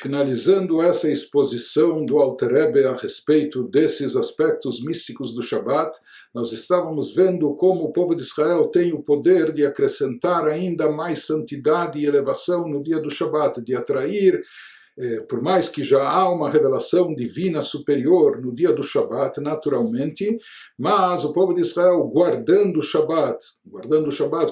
Finalizando essa exposição do Alter Rebbe a respeito desses aspectos místicos do Shabat, nós estávamos vendo como o povo de Israel tem o poder de acrescentar ainda mais santidade e elevação no dia do Shabat, de atrair, por mais que já há uma revelação divina superior no dia do Shabat, naturalmente, mas o povo de Israel guardando o Shabat,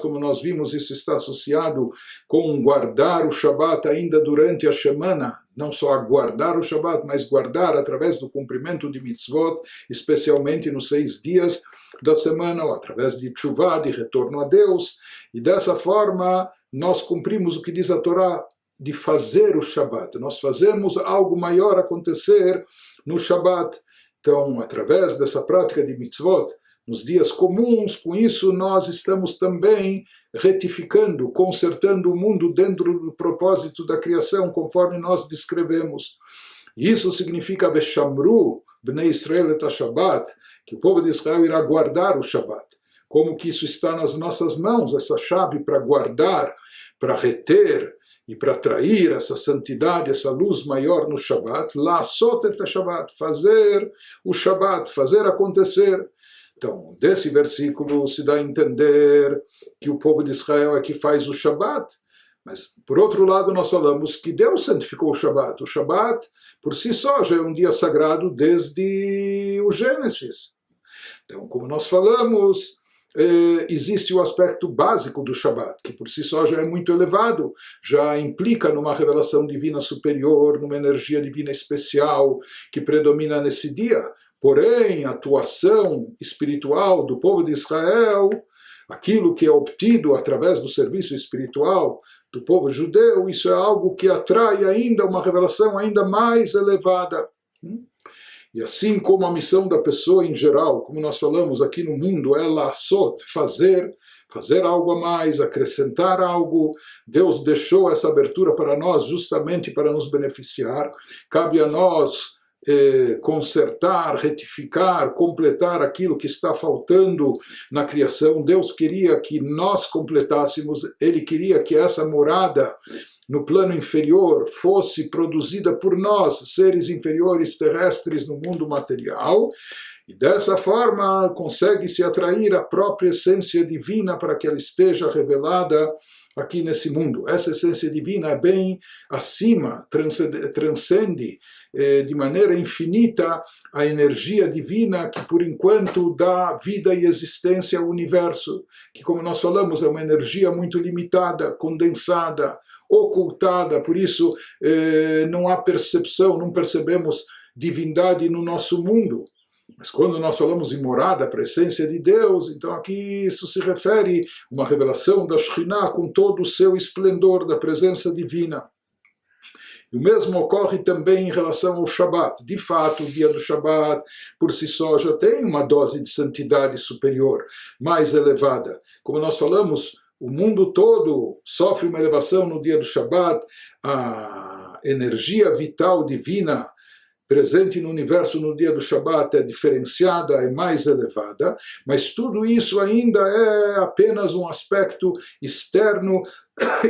como nós vimos, isso está associado com guardar o Shabat ainda durante a semana, não só a guardar o Shabat, mas guardar através do cumprimento de mitzvot, especialmente nos 6 dias da semana, ou através de tshuvah, de retorno a Deus, e dessa forma nós cumprimos o que diz a Torá, de fazer o Shabat. Nós fazemos algo maior acontecer no Shabat. Então, através dessa prática de mitzvot, nos dias comuns, com isso nós estamos também retificando, consertando o mundo dentro do propósito da criação, conforme nós descrevemos. Isso significa Veshamru, Bnei Israel et Shabbat, que o povo de Israel irá guardar o Shabat. Como que isso está nas nossas mãos, essa chave para guardar, para reter, e para atrair essa santidade, essa luz maior no Shabat, la'asot et Shabbat, fazer o Shabat, fazer acontecer. Então, desse versículo se dá a entender que o povo de Israel é que faz o Shabat, mas, por outro lado, nós falamos que Deus santificou o Shabat. O Shabat, por si só, já é um dia sagrado desde o Gênesis. Então, como nós falamos, existe o aspecto básico do Shabat, que por si só já é muito elevado, já implica numa revelação divina superior, numa energia divina especial que predomina nesse dia. Porém, a atuação espiritual do povo de Israel, aquilo que é obtido através do serviço espiritual do povo judeu, isso é algo que atrai ainda uma revelação ainda mais elevada. E assim como a missão da pessoa em geral, como nós falamos aqui no mundo, é la'asot, fazer algo a mais, acrescentar algo, Deus deixou essa abertura para nós justamente para nos beneficiar. Cabe a nós consertar, retificar, completar aquilo que está faltando na criação. Deus queria que nós completássemos, Ele queria que essa morada no plano inferior fosse produzida por nós, seres inferiores terrestres no mundo material, e dessa forma consegue-se atrair a própria essência divina para que ela esteja revelada aqui nesse mundo. Essa essência divina é bem acima, transcende de maneira infinita a energia divina que por enquanto dá vida e existência ao universo, que como nós falamos é uma energia muito limitada, condensada, ocultada, por isso não há percepção, não percebemos divindade no nosso mundo. Mas quando nós falamos em morada para a essência de Deus, então aqui isso se refere a uma revelação da Shekhinah com todo o seu esplendor da presença divina. E o mesmo ocorre também em relação ao Shabat. De fato, o dia do Shabat, por si só, já tem uma dose de santidade superior, mais elevada. Como nós falamos, o mundo todo sofre uma elevação no dia do Shabat, a energia vital divina presente no universo no dia do Shabat é diferenciada, é mais elevada, mas tudo isso ainda é apenas um aspecto externo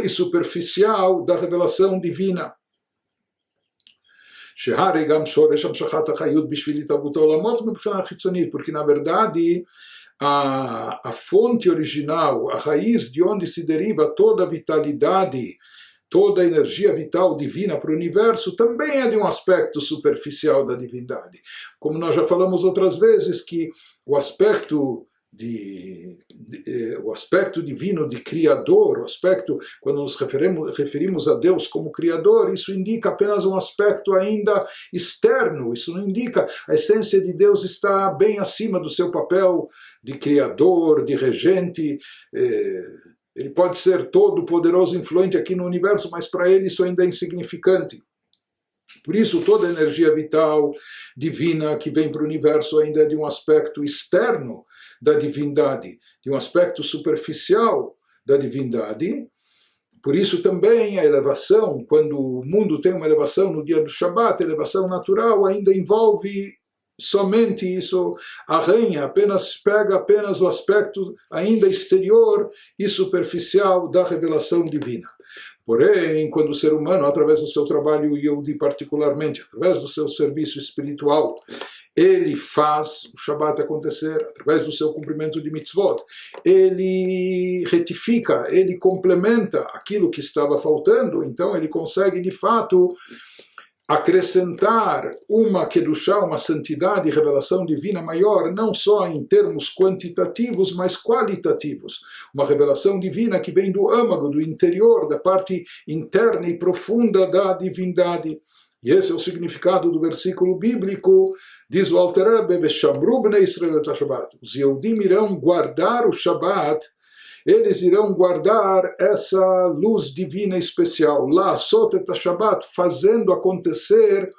e superficial da revelação divina. Porque na verdade a fonte original, a raiz de onde se deriva toda a vitalidade, toda a energia vital divina para o universo, também é de um aspecto superficial da divindade. Como nós já falamos outras vezes, que o aspecto divino de Criador, o aspecto, quando nos referimos a Deus como Criador, isso indica apenas um aspecto ainda externo, isso não indica, a essência de Deus está bem acima do seu papel de Criador, de regente. Ele pode ser todo poderoso, influente aqui no universo, mas para ele isso ainda é insignificante. Por isso toda a energia vital divina que vem para o universo ainda é de um aspecto externo da divindade, de um aspecto superficial da divindade. Por isso também a elevação, quando o mundo tem uma elevação no dia do Shabat, a elevação natural ainda envolve somente isso, arranha, pega apenas o aspecto ainda exterior e superficial da revelação divina. Porém, quando o ser humano, através do seu trabalho Yehudi particularmente, através do seu serviço espiritual, ele faz o Shabat acontecer, através do seu cumprimento de mitzvot, ele retifica, ele complementa aquilo que estava faltando, então ele consegue de fato acrescentar uma Kedushá, uma santidade e revelação divina maior, não só em termos quantitativos, mas qualitativos. Uma revelação divina que vem do âmago, do interior, da parte interna e profunda da divindade. E esse é o significado do versículo bíblico, diz o Alter Rebbe, Veshamru bnei Israel et Shabbat. Os Yehudim irão guardar o Shabat, eles irão guardar essa luz divina especial, lá, Sotet Shabbat, fazendo acontecer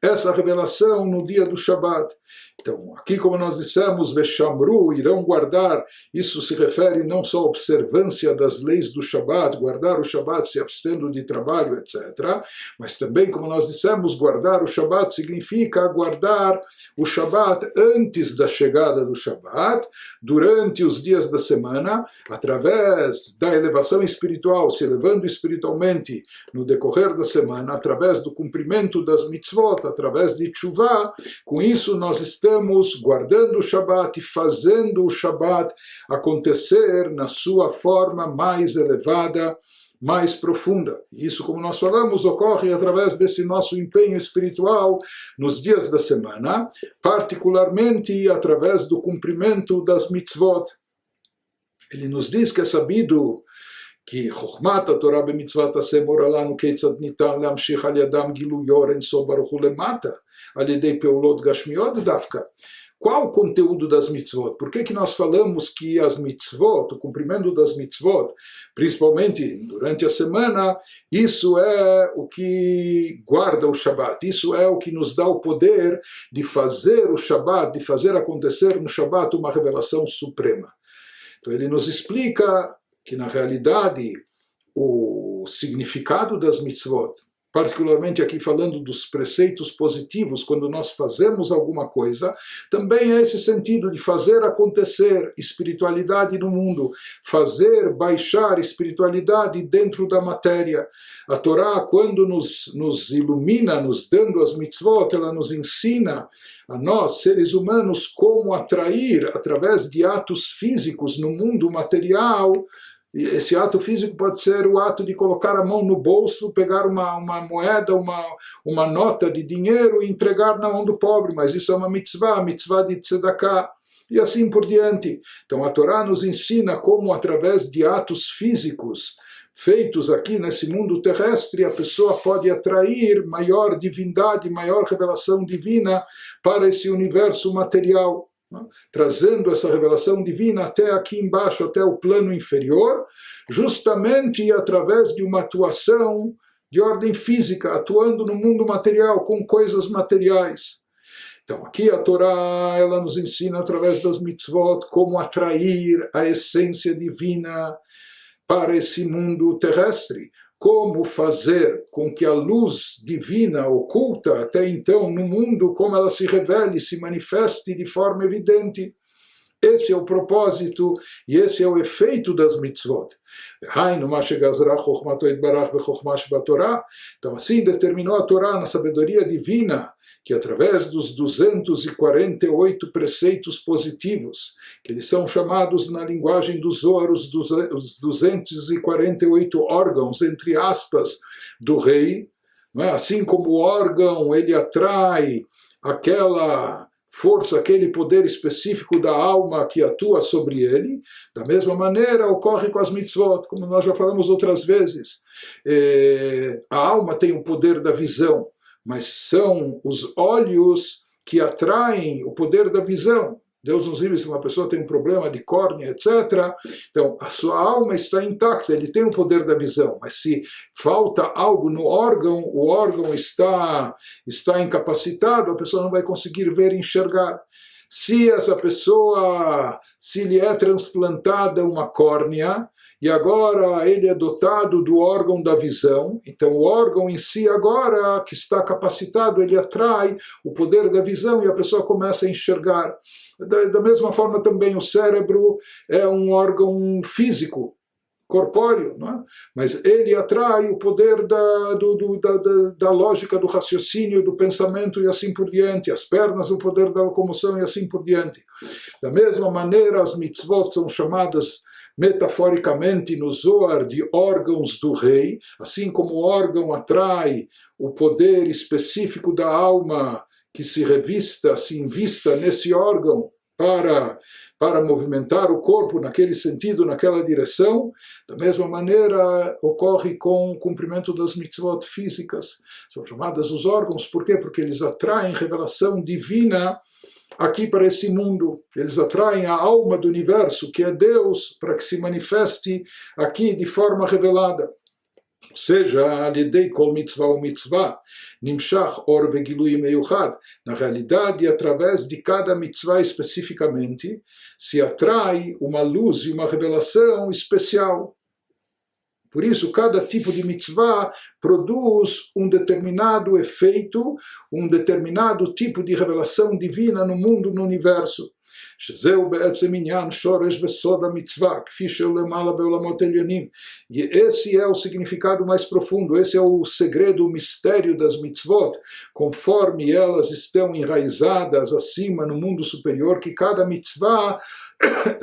essa revelação no dia do Shabat. Então, aqui como nós dissemos, Veshamru, irão guardar, isso se refere não só à observância das leis do Shabat, guardar o Shabat se abstendo de trabalho, etc., mas também, como nós dissemos, guardar o Shabat significa guardar o Shabat antes da chegada do Shabat, durante os dias da semana, através da elevação espiritual, se elevando espiritualmente no decorrer da semana, através do cumprimento das mitzvot, através de tshuva, com isso nós estamos guardando o Shabat e fazendo o Shabat acontecer na sua forma mais elevada, mais profunda. E isso, como nós falamos, ocorre através desse nosso empenho espiritual nos dias da semana, particularmente através do cumprimento das mitzvot. Ele nos diz que é sabido כי חוכמת התורה במצוות עשה מורה לנו כיצד ניתן להמשיך על ידם גילוי אור אינסוף ברוך הוא למטה, על ידי פעולות גשמיות דווקא. Qual o conteúdo das mitzvot? Por que nós falamos que as mitzvot, o cumprimento das mitzvot, principalmente durante a semana, isso é o que guarda o Shabat, isso é o que nos dá o poder de fazer o Shabat, de fazer acontecer no Shabat uma revelação suprema. Então ele nos explica que na realidade o significado das mitzvot, particularmente aqui falando dos preceitos positivos, quando nós fazemos alguma coisa, também é esse sentido de fazer acontecer espiritualidade no mundo, fazer baixar espiritualidade dentro da matéria. A Torá, quando nos ilumina, nos dando as mitzvot, ela nos ensina a nós, seres humanos, como atrair, através de atos físicos no mundo material. E esse ato físico pode ser o ato de colocar a mão no bolso, pegar uma moeda, uma nota de dinheiro e entregar na mão do pobre, mas isso é uma mitzvah de tzedakah, e assim por diante. Então a Torá nos ensina como, através de atos físicos feitos aqui nesse mundo terrestre, a pessoa pode atrair maior divindade, maior revelação divina para esse universo material, trazendo essa revelação divina até aqui embaixo, até o plano inferior, justamente através de uma atuação de ordem física, atuando no mundo material, com coisas materiais. Então aqui a Torá, ela nos ensina através das mitzvot como atrair a essência divina para esse mundo terrestre, como fazer com que a luz divina oculta até então no mundo, como ela se revele, se manifeste de forma evidente. Esse é o propósito e esse é o efeito das mitzvot. Então assim determinou a Torá na sabedoria divina, que através dos 248 preceitos positivos, que eles são chamados na linguagem dos Zohar, os 248 órgãos, entre aspas, do rei, não é? Assim como o órgão ele atrai aquela força, aquele poder específico da alma que atua sobre ele, da mesma maneira ocorre com as mitzvot, como nós já falamos outras vezes. A alma tem o poder da visão, mas são os olhos que atraem o poder da visão. Deus nos livre se uma pessoa tem um problema de córnea, etc. Então, a sua alma está intacta, ele tem o poder da visão, mas se falta algo no órgão, o órgão está incapacitado, a pessoa não vai conseguir ver e enxergar. Se essa pessoa, se lhe é transplantada uma córnea, e agora ele é dotado do órgão da visão, então o órgão em si agora, que está capacitado, ele atrai o poder da visão e a pessoa começa a enxergar. Da mesma forma também o cérebro é um órgão físico, corpóreo, não é? Mas ele atrai o poder da lógica do raciocínio, do pensamento e assim por diante, as pernas, o poder da locomoção e assim por diante. Da mesma maneira, as mitzvot são chamadas metaforicamente no Zohar de órgãos do rei, assim como o órgão atrai o poder específico da alma que se invista nesse órgão para movimentar o corpo naquele sentido, naquela direção. Da mesma maneira ocorre com o cumprimento das mitzvot físicas. São chamadas os órgãos, por quê? Porque eles atraem revelação divina aqui para esse mundo. Eles atraem a alma do universo, que é Deus, para que se manifeste aqui de forma revelada. Ou seja, al-yedei kol mitzvah ou mitzvah, nimshach or vegilui meyuchad. Na realidade, através de cada mitzvah especificamente, se atrai uma luz e uma revelação especial. Por isso, cada tipo de mitzvah produz um determinado efeito, um determinado tipo de revelação divina no mundo, no universo. E esse é o significado mais profundo, esse é o segredo, o mistério das mitzvot, conforme elas estão enraizadas acima no mundo superior, que cada mitzvah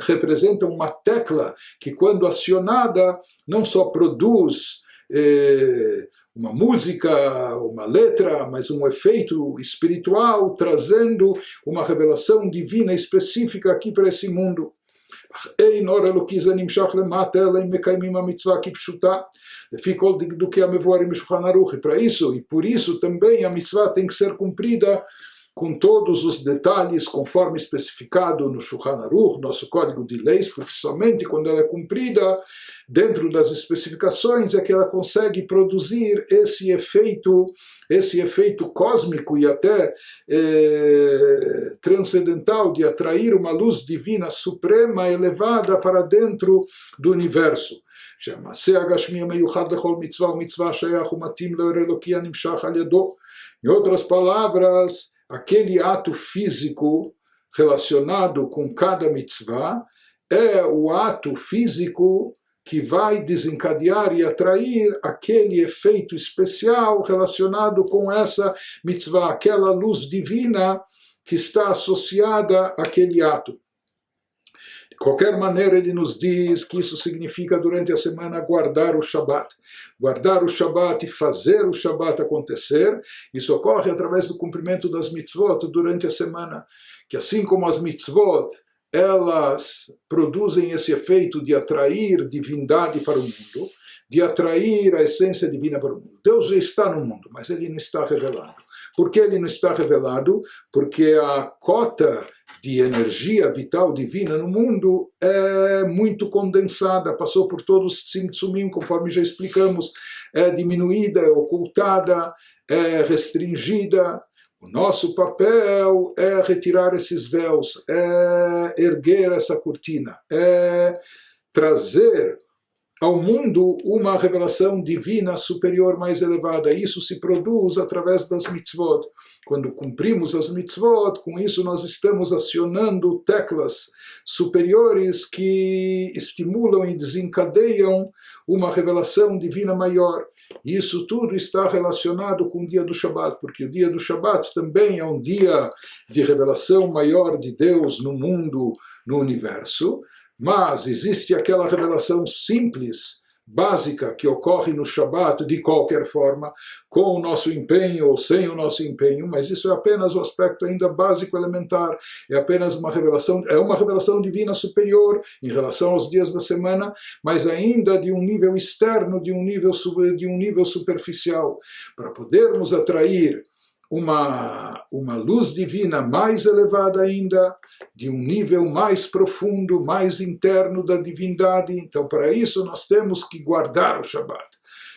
representa uma tecla que, quando acionada, não só produz uma música, uma letra, mas um efeito espiritual, trazendo uma revelação divina específica aqui para esse mundo. Para isso, e por isso também a mitzvah tem que ser cumprida com todos os detalhes, conforme especificado no Shulchan Aruch, nosso código de leis, porque somente quando ela é cumprida, dentro das especificações, é que ela consegue produzir esse efeito cósmico e até transcendental de atrair uma luz divina suprema, elevada para dentro do universo. Em outras palavras, aquele ato físico relacionado com cada mitzvah é o ato físico que vai desencadear e atrair aquele efeito especial relacionado com essa mitzvah, aquela luz divina que está associada àquele ato. De qualquer maneira, ele nos diz que isso significa, durante a semana, guardar o Shabat. Guardar o Shabat e fazer o Shabat acontecer. Isso ocorre através do cumprimento das mitzvot durante a semana. Que assim como as mitzvot, elas produzem esse efeito de atrair divindade para o mundo, de atrair a essência divina para o mundo. Deus já está no mundo, mas ele não está revelado. Por que ele não está revelado? Porque a cota de energia vital divina no mundo é muito condensada, passou por todos os tzimtzumim, conforme já explicamos, é diminuída, é ocultada, é restringida. O nosso papel é retirar esses véus, é erguer essa cortina, é trazer ao mundo uma revelação divina superior mais elevada. Isso se produz através das mitzvot. Quando cumprimos as mitzvot, com isso nós estamos acionando teclas superiores que estimulam e desencadeiam uma revelação divina maior. E isso tudo está relacionado com o dia do Shabat, porque o dia do Shabat também é um dia de revelação maior de Deus no mundo, no universo. Mas existe aquela revelação simples, básica, que ocorre no Shabat de qualquer forma, com o nosso empenho ou sem o nosso empenho, mas isso é apenas o aspecto ainda básico, elementar, é apenas uma revelação divina superior em relação aos dias da semana, mas ainda de um nível externo, de um nível superficial, para podermos atrair uma luz divina mais elevada ainda, de um nível mais profundo, mais interno da divindade. Então, para isso, nós temos que guardar o Shabat.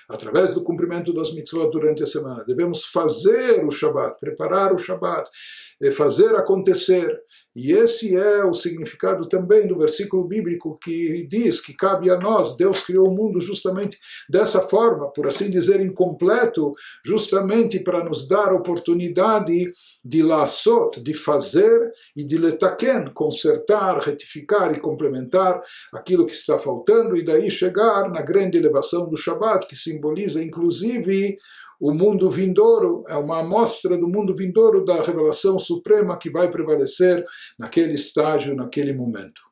Através do cumprimento das mitzvot durante a semana, devemos fazer o Shabat, preparar o Shabat, fazer acontecer. E esse é o significado também do versículo bíblico que diz que cabe a nós, Deus criou o mundo justamente dessa forma, por assim dizer, incompleto, justamente para nos dar a oportunidade de la'asot, de fazer, e de letaken, consertar, retificar e complementar aquilo que está faltando, e daí chegar na grande elevação do Shabat, que simboliza inclusive o mundo vindouro, é uma amostra do mundo vindouro da revelação suprema que vai prevalecer naquele estágio, naquele momento.